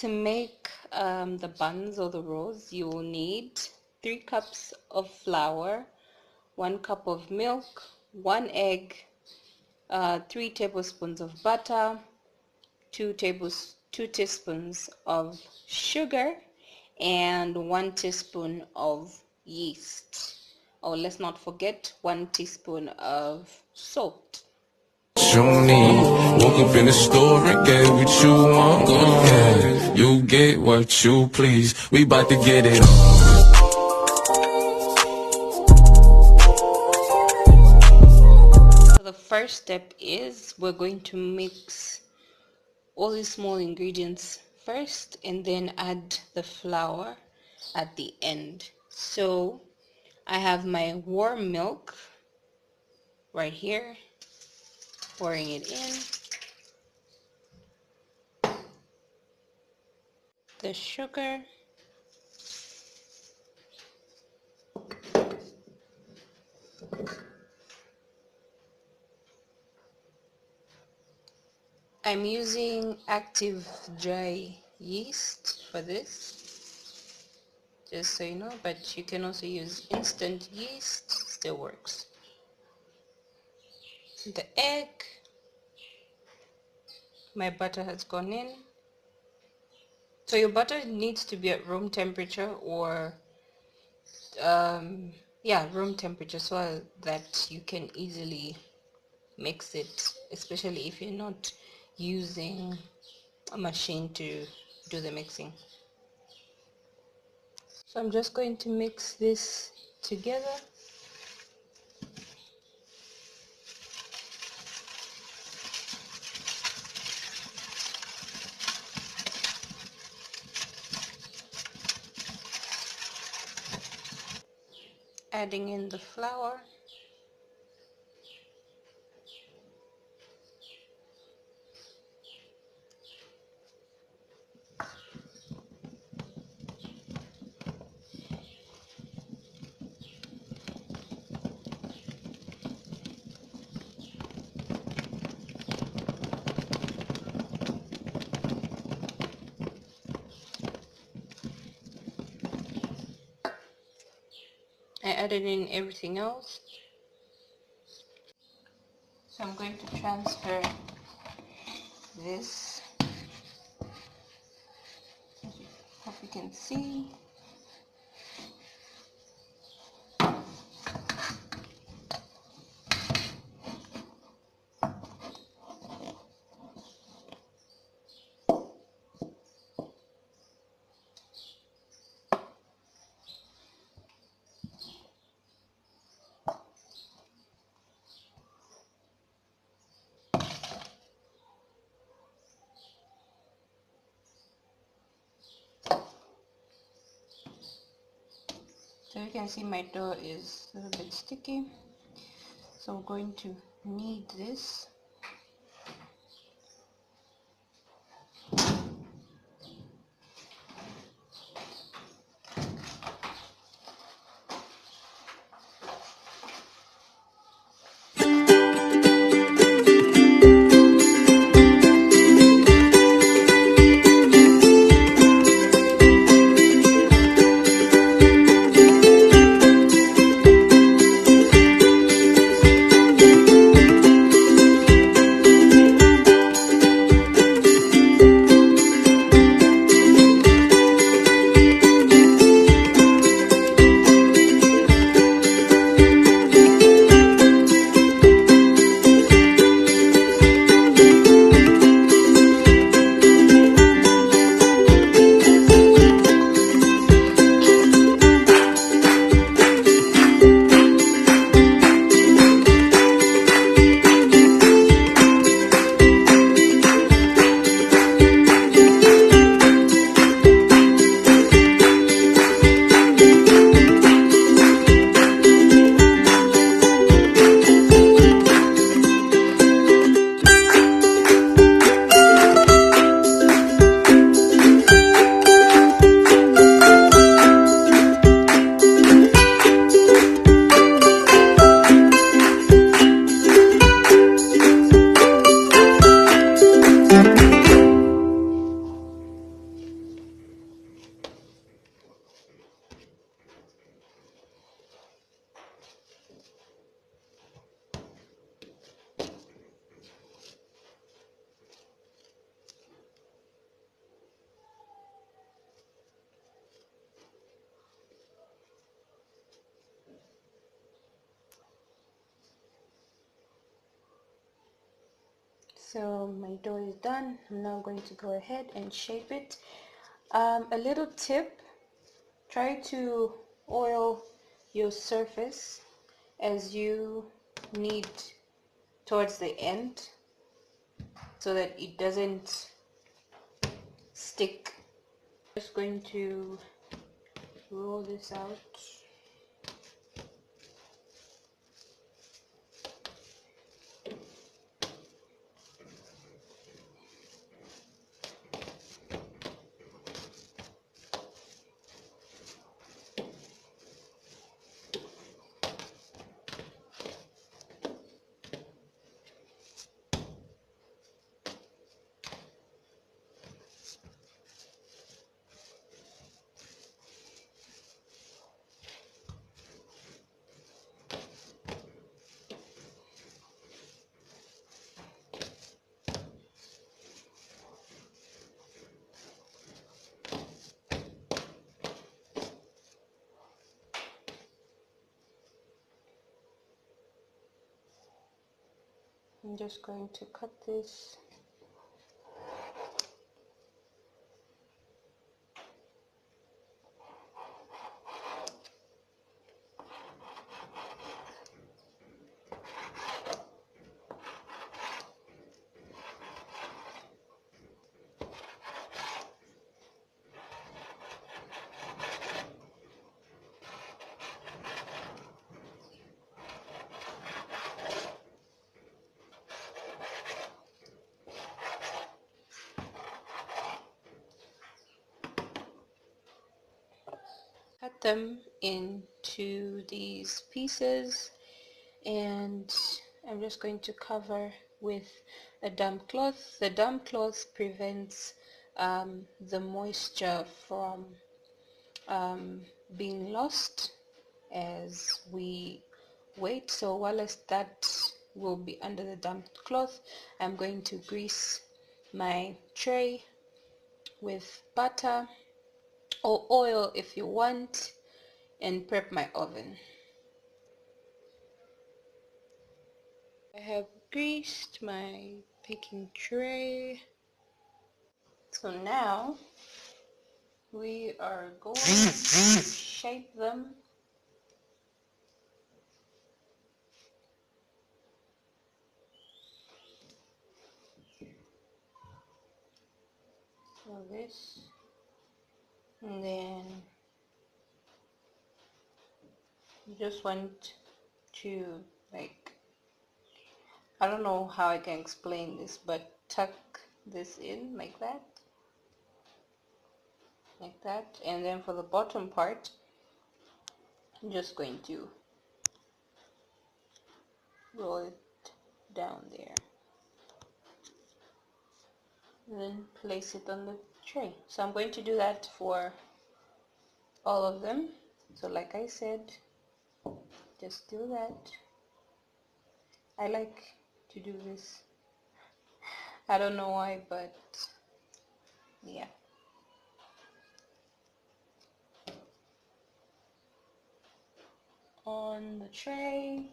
To make the buns or the rolls, you will need 3 cups of flour, 1 cup of milk, 1 egg, 3 tablespoons of butter, 2 teaspoons of sugar, and 1 teaspoon of yeast. Oh, let's not forget 1 teaspoon of salt. You need. Woke up in the store and get what you want. Yeah, you get what you please. We bout to get it on. So the first step is we're going to mix all these small ingredients first and then add the flour at the end. So I have my warm milk right here, pouring it in, the sugar, I'm using active dry yeast for this, just so you know, but you can also use instant yeast, still works. The egg, my butter has gone in. So your butter needs to be at room temperature or room temperature, so that you can easily mix it, especially if you're not using a machine to do the mixing. So I'm just going to mix this together. Adding in the flour. I added in everything else. So I'm going to transfer this. Hope you can see. So you can see my dough is a little bit sticky. So we're going to knead this. So my dough is done. I'm now going to go ahead and shape it. A little tip, try to oil your surface as you knead towards the end so that it doesn't stick. Just going to roll this out. I'm just going to cut this. Cut them into these pieces, and I'm just going to cover with a damp cloth. The damp cloth prevents the moisture from being lost as we wait. So whilst that will be under the damp cloth, I'm going to grease my tray with butter or oil if you want, and prep my oven. I have greased my baking tray. So now we are going to shape them like this, and then you just want to, like, I don't know how I can explain this, but tuck this in like that, and then for the bottom part I'm just going to roll it down there and then place it on the tray. So I'm going to do that for all of them. So like I said, just do that. I like to do this, I don't know why, but yeah. On the tray,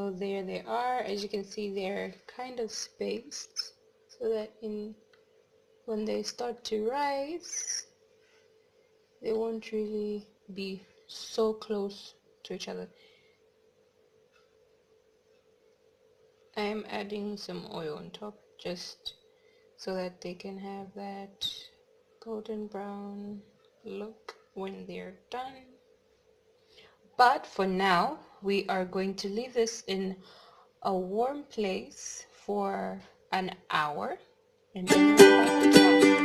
So there they are. As you can see, they're kind of spaced so that when they start to rise, they won't really be so close to each other. I am adding some oil on top just so that they can have that golden brown look when they're done. But for now, we are going to leave this in a warm place for an hour, and then we're back.